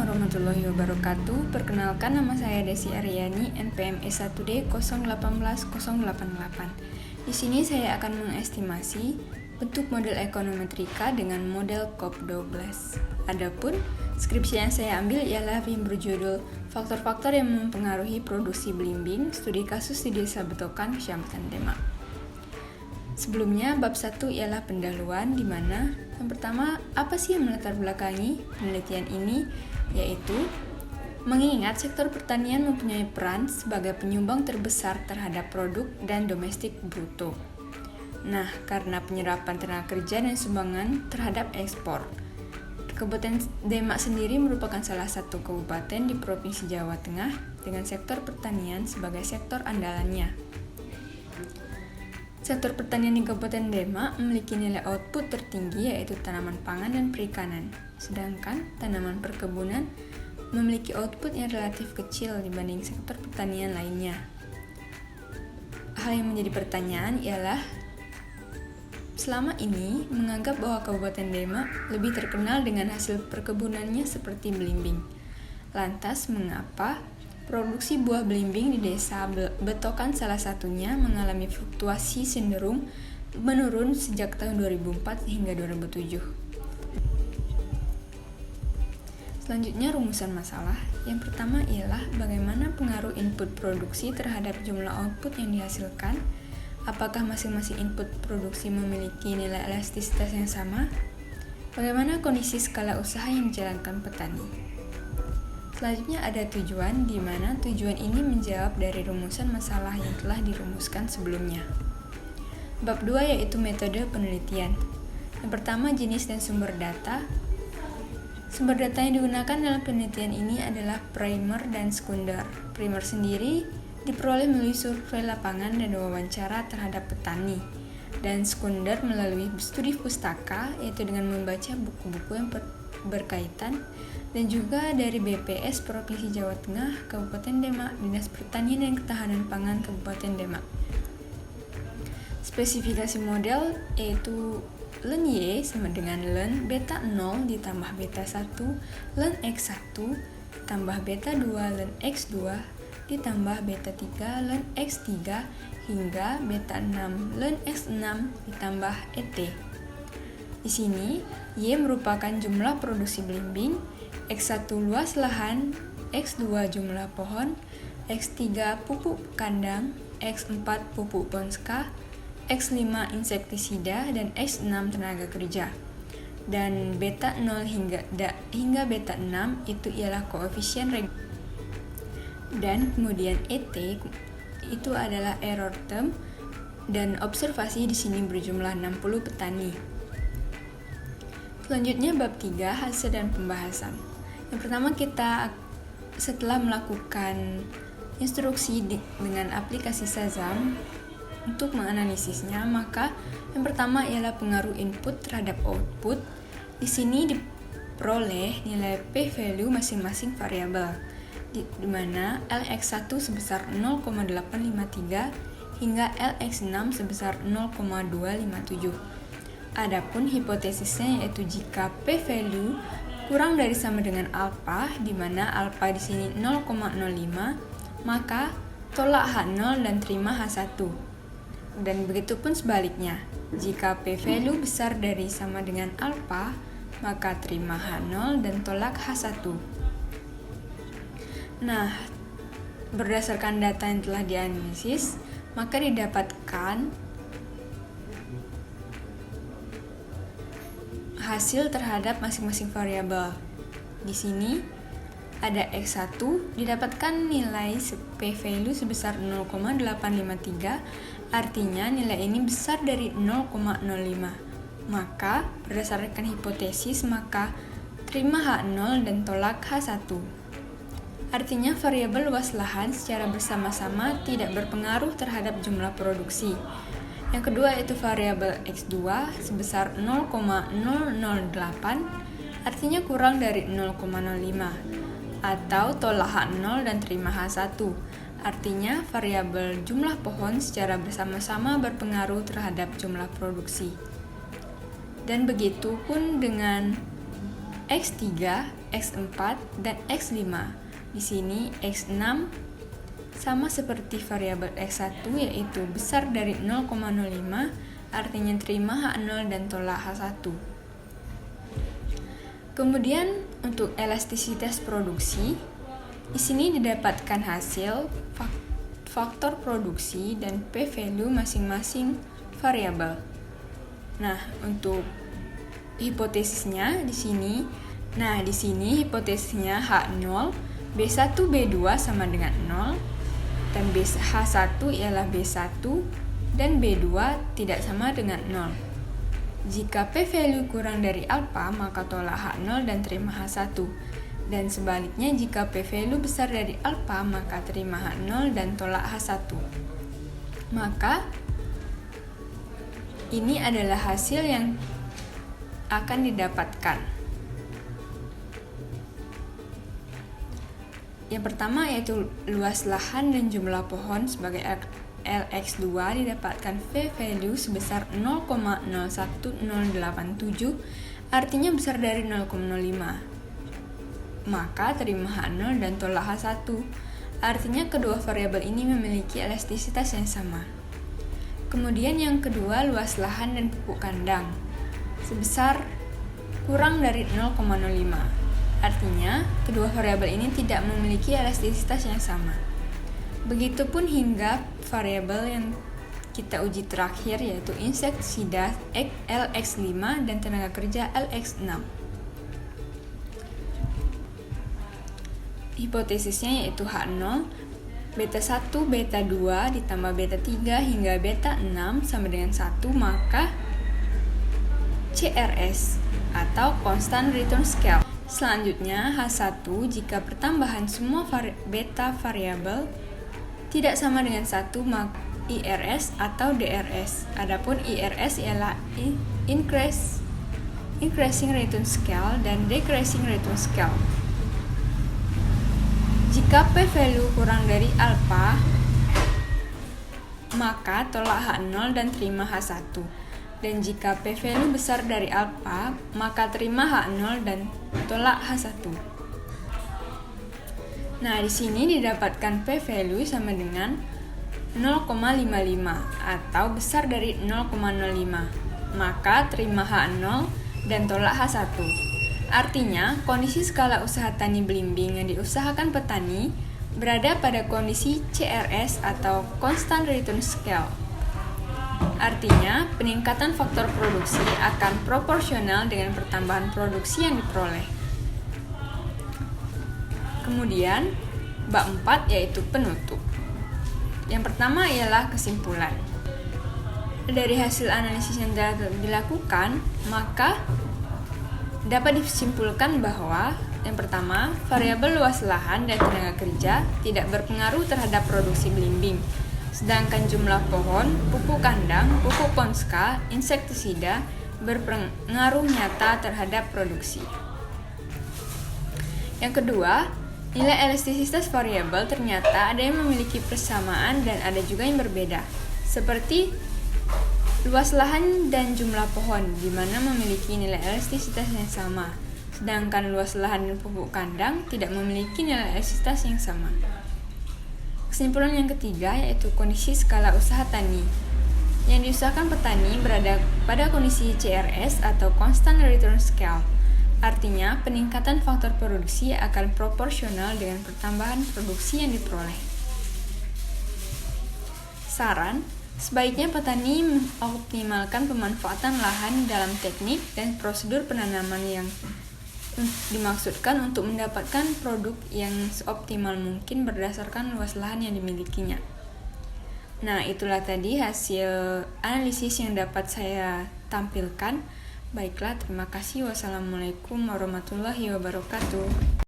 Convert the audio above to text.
warahmatullahi wabarakatuh. Perkenalkan, nama saya Desi Aryani, NPM S1D 018088. Di sini saya akan mengestimasi bentuk model ekonometrika dengan model COP12. Adapun skripsi yang saya ambil ialah yang berjudul Faktor-faktor yang mempengaruhi produksi belimbing, studi kasus di Desa Betokan, Kecamatan Demak. Sebelumnya, bab 1 ialah pendahuluan, di mana yang pertama, apa sih yang melatar belakangi penelitian ini, yaitu mengingat sektor pertanian mempunyai peran sebagai penyumbang terbesar terhadap produk dan domestik bruto. Nah, karena penyerapan tenaga kerja dan sumbangan terhadap ekspor, Kabupaten Demak sendiri merupakan salah satu kabupaten di Provinsi Jawa Tengah dengan sektor pertanian sebagai sektor andalannya. Sektor pertanian di Kabupaten Demak memiliki nilai output tertinggi yaitu tanaman pangan dan perikanan, sedangkan tanaman perkebunan memiliki output yang relatif kecil dibanding sektor pertanian lainnya. Hal yang menjadi pertanyaan ialah, selama ini menganggap bahwa Kabupaten Demak lebih terkenal dengan hasil perkebunannya seperti belimbing. Lantas, mengapa produksi buah belimbing di Desa Betokan salah satunya mengalami fluktuasi cenderung menurun sejak tahun 2004 hingga 2007. Selanjutnya, rumusan masalah. Yang pertama ialah bagaimana pengaruh input produksi terhadap jumlah output yang dihasilkan. Apakah masing-masing input produksi memiliki nilai elastisitas yang sama? Bagaimana kondisi skala usaha yang dijalankan petani? Selanjutnya ada tujuan, di mana tujuan ini menjawab dari rumusan masalah yang telah dirumuskan sebelumnya. Bab 2 yaitu metode penelitian. Yang pertama, jenis dan sumber data. Sumber data yang digunakan dalam penelitian ini adalah primer dan sekunder. Primer sendiri diperoleh melalui survei lapangan dan wawancara terhadap petani, dan sekunder melalui studi pustaka, yaitu dengan membaca buku-buku yang berkaitan, dan juga dari BPS Provinsi Jawa Tengah, Kabupaten Demak, Dinas Pertanian dan Ketahanan Pangan Kabupaten Demak. Spesifikasi model yaitu ln Y sama dengan ln beta 0 ditambah beta 1, ln X1 ditambah beta 2, ln X2 ditambah beta 3, ln X3 hingga beta 6, ln X6 ditambah ET. Di sini, Y merupakan jumlah produksi belimbing, X1 luas lahan, X2 jumlah pohon, X3 pupuk kandang, X4 pupuk ponska, X5 insektisida, dan X6 tenaga kerja. Dan beta 0 hingga beta 6 itu ialah koefisien regresif. Dan kemudian ET itu adalah error term, dan observasi di sini berjumlah 60 petani. Selanjutnya bab 3, hasil dan pembahasan. Yang pertama, kita setelah melakukan instruksi dengan aplikasi Shazam untuk menganalisisnya, maka yang pertama ialah pengaruh input terhadap output. Di sini diperoleh nilai p-value masing-masing variabel, di mana LX1 sebesar 0,853 hingga LX6 sebesar 0,257. Adapun hipotesisnya yaitu jika p-value kurang dari sama dengan alfa, di mana alfa di sini 0,05, maka tolak H0 dan terima H1. Dan begitu pun sebaliknya, jika p-value besar dari sama dengan alfa, maka terima H0 dan tolak H1. Nah, berdasarkan data yang telah dianalisis, maka didapatkan hasil terhadap masing-masing variabel. Di sini ada X1 didapatkan nilai p-value sebesar 0,853, artinya nilai ini besar dari 0,05. Maka berdasarkan hipotesis, maka terima H0 dan tolak H1. Artinya variabel luas lahan secara bersama-sama tidak berpengaruh terhadap jumlah produksi. Yang kedua yaitu variabel X2 sebesar 0,008, artinya kurang dari 0,05, atau tolak H0 dan terima H1. Artinya variabel jumlah pohon secara bersama-sama berpengaruh terhadap jumlah produksi. Dan begitu pun dengan X3, X4, dan X5. Di sini X6 sama seperti variabel X1 yaitu besar dari 0,05, artinya terima H0 dan tolak H1. Kemudian untuk elastisitas produksi, di sini didapatkan hasil faktor produksi dan p-value masing-masing variabel. Nah, untuk hipotesisnya di sini, hipotesisnya H0, B1, B2 sama dengan 0, dan H1 ialah B1, dan B2 tidak sama dengan 0. Jika p-value kurang dari alfa, maka tolak H0 dan terima H1. Dan sebaliknya, jika p-value besar dari alfa, maka terima H0 dan tolak H1. Maka, ini adalah hasil yang akan didapatkan. Yang pertama yaitu luas lahan dan jumlah pohon sebagai LX2 didapatkan p-value sebesar 0,01087, artinya besar dari 0,05. Maka terima H0 dan tolak H1. Artinya kedua variabel ini memiliki elastisitas yang sama. Kemudian yang kedua, luas lahan dan pupuk kandang sebesar kurang dari 0,05. Artinya kedua variabel ini tidak memiliki elastisitas yang sama. Begitupun hingga variabel yang kita uji terakhir yaitu insektisida LX5 dan tenaga kerja LX6. Hipotesisnya yaitu H0, beta 1, beta 2 ditambah beta 3 hingga beta 6 sama dengan 1, maka CRS atau Constant Return Scale. Selanjutnya H1 jika pertambahan semua beta variabel tidak sama dengan 1, maka IRS atau DRS. Adapun IRS ialah Increasing Return Scale dan Decreasing Return Scale. Jika p-value kurang dari alfa, maka tolak H0 dan terima H1. Dan jika p-value besar dari alfa, maka terima H0 dan tolak H1. Nah, di sini didapatkan p-value sama dengan 0,55 atau besar dari 0,05. Maka terima H0 dan tolak H1. Artinya, kondisi skala usaha tani belimbing yang diusahakan petani berada pada kondisi CRS atau Constant Return Scale. Artinya, peningkatan faktor produksi akan proporsional dengan pertambahan produksi yang diperoleh. Kemudian, bab 4 yaitu penutup. Yang pertama ialah kesimpulan. Dari hasil analisis yang telah dilakukan, maka dapat disimpulkan bahwa yang pertama, variabel luas lahan dan tenaga kerja tidak berpengaruh terhadap produksi belimbing, sedangkan jumlah pohon, pupuk kandang, pupuk konska, insektisida berpengaruh nyata terhadap produksi. Yang kedua, nilai elastisitas variabel ternyata ada yang memiliki persamaan dan ada juga yang berbeda, seperti luas lahan dan jumlah pohon, di mana memiliki nilai elastisitas yang sama, sedangkan luas lahan dan pupuk kandang tidak memiliki nilai elastisitas yang sama. Kesimpulan yang ketiga yaitu kondisi skala usaha tani. Yang diusahakan petani berada pada kondisi CRS atau Constant Return Scale. Artinya, peningkatan faktor produksi akan proporsional dengan pertambahan produksi yang diperoleh. Saran, sebaiknya petani mengoptimalkan pemanfaatan lahan dalam teknik dan prosedur penanaman yang dimaksudkan untuk mendapatkan produk yang seoptimal mungkin berdasarkan luas lahan yang dimilikinya. Nah, itulah tadi hasil analisis yang dapat saya tampilkan. Baiklah, terima kasih. Wassalamualaikum warahmatullahi wabarakatuh.